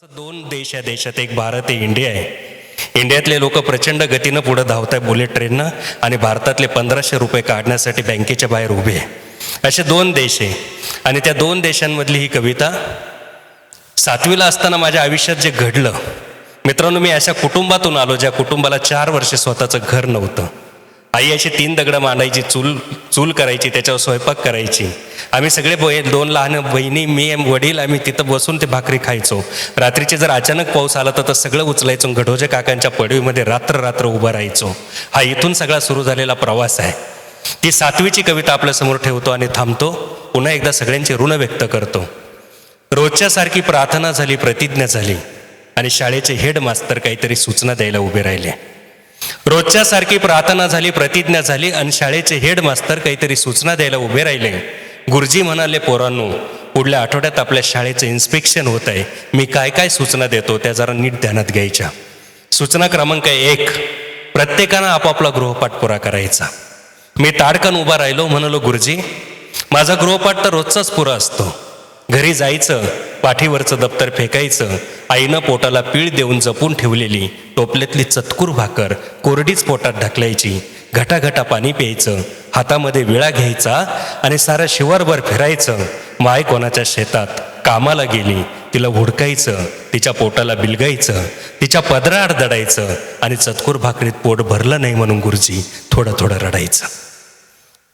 दोन देश आहे देशात, एक भारत आहे, इंडिया आहे. इंडियातले लोक प्रचंड गतीनं पुढे धावत आहे बुलेट ट्रेननं, आणि भारतातले 1500 रुपये काढण्यासाठी बँकेच्या बाहेर उभे आहे. असे दोन देश आहे. आणि त्या दोन देशांमधली ही कविता. 7वीला असताना माझ्या आयुष्यात जे घडलं, मित्रांनो, मी अशा कुटुंबातून आलो ज्या कुटुंबाला 4 वर्ष स्वतःचं घर नव्हतं. आई अशी 3 दगडं मांडायची, चूल करायची, त्याच्यावर स्वयंपाक करायची. आम्ही सगळे 2 लहान बहिणी, मी, वडील, आम्ही तिथं बसून ते भाकरी खायचो. रात्रीचे जर अचानक पाऊस आला तर सगळं उचलायचो, गढोजे काकांच्या पडवीमध्ये रात्र उभं राहायचो. हा इथून सगळा सुरू झालेला प्रवास आहे. ती 7वीची कविता आपल्यासमोर ठेवतो आणि थांबतो. पुन्हा एकदा सगळ्यांची ऋण व्यक्त करतो. रोजच्यासारखी प्रार्थना झाली, प्रतिज्ञा झाली, आणि शाळेचे हेडमास्तर काहीतरी सूचना द्यायला उभे राहिले. रोजच्यासारखी प्रार्थना झाली, प्रतिज्ञा झाली, आणि शाळेचे हेडमास्तर काहीतरी सूचना द्यायला उभे राहिले. गुरुजी म्हणाले, पोरांनो, पुढल्या आठवड्यात आपल्या शाळेचं इन्स्पेक्शन होत आहे. मी काय काय सूचना देतो त्या जरा नीट ध्यानात घ्यायच्या. सूचना क्रमांक 1, प्रत्येकानं आपापला गृहपाठ पुरा करायचा. मी ताडकन उभा राहिलो, म्हणालो, गुरुजी, माझा गृहपाठ तर रोजचाच पुरा असतो. घरी जायचं, पाठीवरचं दप्तर फेकायचं, आईनं पोटाला पीळ देऊन जपून ठेवलेली टोपल्यातली चतकूर भाकर कोरडीच पोटात ढकलायची, घटाघटा पाणी प्यायचं, हातामध्ये विळा घ्यायचा आणि सारं शिवारभर फिरायचं. माय कोणाच्या शेतात कामाला गेली, तिला हुडकायचं, तिच्या पोटाला बिलगायचं, तिच्या पदराआड दडायचं, आणि चतकूर भाकरीत पोट भरलं नाही म्हणून गुरुजी थोडं थोडं रडायचं.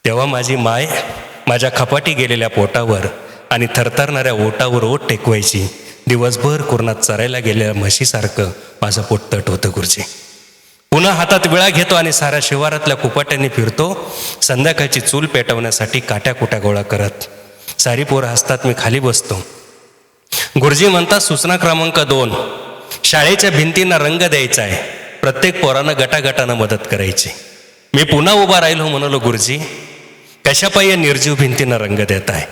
तेव्हा माझी माय माझ्या खपाटी गेलेल्या पोटावर आणि थरथरणाऱ्या ओटावर ओट टेकवायची. दिवसभर कुरणात चरायला गेलेल्या म्हशीसारखं माझं पोट तट होतं गुरुजी. पुन्हा हातात विळा घेतो आणि साऱ्या शिवारातल्या कुपाट्यांनी फिरतो, संध्याकाळची चूल पेटवण्यासाठी काट्या कुट्या गोळा करत. सारी पोरं हसतात, मी खाली बसतो. गुरुजी म्हणतात, सूचना क्रमांक 2, शाळेच्या भिंतींना रंग द्यायचा आहे. प्रत्येक पोरानं गटागटानं मदत करायची. मी पुन्हा उभा राहिलो, म्हणालो, गुरुजी, कशापायी निर्जीव भिंतींना रंग देत आहे?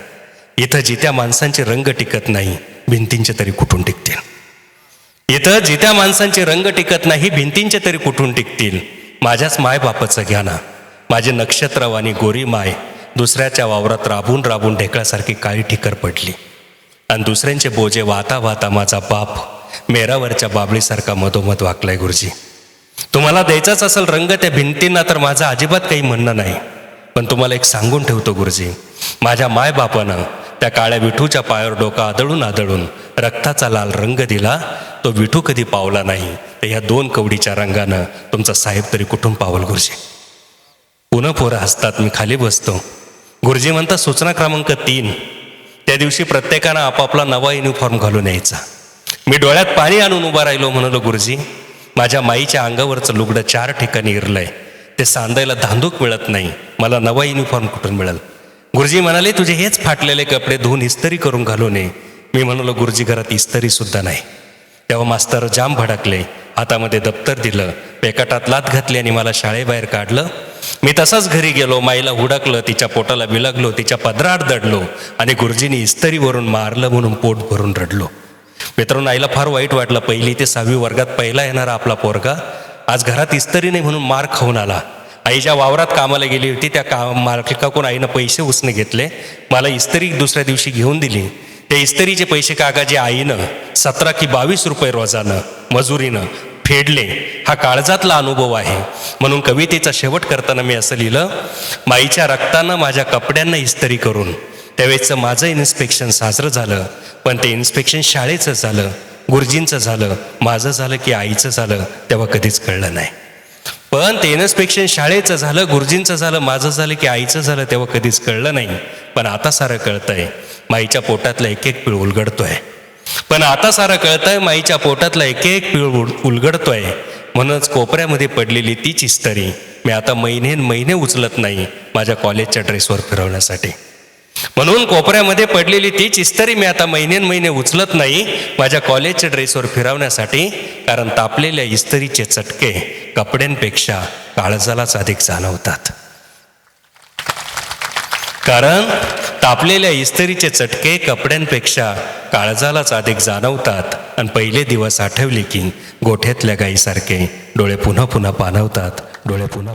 इथं जित्या माणसांचे रंग टिकत नाही, भिंतींचे तरी कुठून टिकतील? इथं जित्या माणसांचे रंग टिकत नाही, भिंतींचे तरी कुठून टिकतील? माझ्याच मायबापाचं घ्या ना. माझे नक्षत्रवाणी गोरी माय दुसऱ्याच्या वावरात राबून राबून ढेकळासारखी काळी ठिकर पडली, आणि दुसऱ्यांचे बोजे वाहता वाहता माझा बाप मेरावरच्या बाबळीसारखा मधोमध वाकलाय. गुरुजी, तुम्हाला द्यायचाच असेल रंग त्या भिंतींना तर माझं अजिबात काही म्हणणं नाही. पण तुम्हाला एक सांगून ठेवतो गुरुजी, माझ्या मायबापानं त्या काळ्या विठूच्या पायावर डोकं आदळून रक्ताचा लाल रंग दिला. तो विठू कधी पावला नाही, तर ह्या 2 कवडीच्या रंगानं तुमचा साहेब तरी कुठून पावल गुरुजी? पुन्हा पोरं हसतात, मी खाली बसतो. गुरुजी म्हणतात, सूचना क्रमांक 3, त्या दिवशी प्रत्येकानं आपापला नवा युनिफॉर्म घालून यायचा. मी डोळ्यात पाणी आणून उभा राहिलो, म्हणालो, गुरुजी, माझ्या माईच्या अंगावरचं लुगडं 4 ठिकाणी इरलंय, ते सांदायला धांदूक मिळत नाही, मला नवा युनिफॉर्म कुठून मिळेल? गुरुजी म्हणाले, तुझे हेच फाटलेले कपडे धुवून इस्त्री करून घालू नये. मी म्हणालो, गुरुजी, घरात इस्त्री सुद्धा नाही. तेव्हा मास्तर जाम भडकले, हातामध्ये दप्तर दिलं, पेकाटात लाथ घातली आणि मला शाळेबाहेर काढलं. मी तसाच घरी गेलो, माईला हुडकलं, तिच्या पोटाला बिलगलो, तिच्या पदराआड दडलो, आणि गुरुजींनी इस्त्रीवरून मारलं म्हणून पोट भरून रडलो. मित्रांनो, आईला फार वाईट वाटलं. 1ली ते 6वी वर्गात पहिला येणारा आपला पोरगा आज घरात इस्त्री नाही म्हणून मार खाऊन आला. आई ज्या वावरात कामाला गेली होती त्या मालकाकडून आईनं पैसे उसने घेतले, मला इस्त्री दुसऱ्या दिवशी घेऊन दिली. त्या इस्त्रीचे पैसे काकाजी आईनं 17 की 22 रुपये रोजानं मजुरीनं फेडले. हा काळजातला अनुभव आहे. म्हणून कवितेचा शेवट करताना मी असं लिहिलं, माईच्या रक्तानं माझ्या कपड्यांना इस्त्री करून. त्यावेळेचं माझं इन्स्पेक्शन साजरं झालं, पण ते इन्स्पेक्शन शाळेचं झालं, गुरुजींचं झालं, माझं झालं की आईचं झालं तेव्हा कधीच कळलं नाही. पण ते इन्स्पेक्शन शाळेचं झालं, गुरुजींचं झालं, माझं झालं की आईचं झालं तेव्हा कधीच कळलं नाही. पण आता सारं कळतंय, माईच्या पोटातला एक एक पीळ उलगडतोय. पण आता सारं कळतंय, माईच्या पोटातला एक एक पीळ उलगडतोय. म्हणूनच कोपऱ्यामध्ये पडलेली तीच इस्त्री मी आता महिने उचलत नाही माझ्या कॉलेजच्या ड्रेसवर फिरवण्यासाठी. म्हणून कोपऱ्यामध्ये पडलेली तीच इस्त्री मी आता महिने उचलत नाही माझ्या कॉलेजच्या ड्रेसवर फिरवण्यासाठी. कारण तापलेल्या इस्त्रीचे चटके कपड्यांपेक्षा काळजालाच अधिक जाणवतात. कारण तापलेल्या इस्त्रीचे चटके कपड्यांपेक्षा काळजालाच अधिक जाणवतात. आणि पहिले दिवस आठवले की गोठ्यातल्या गाईसारखे डोळे पुन्हा पाणवतात, डोळे पुन्हा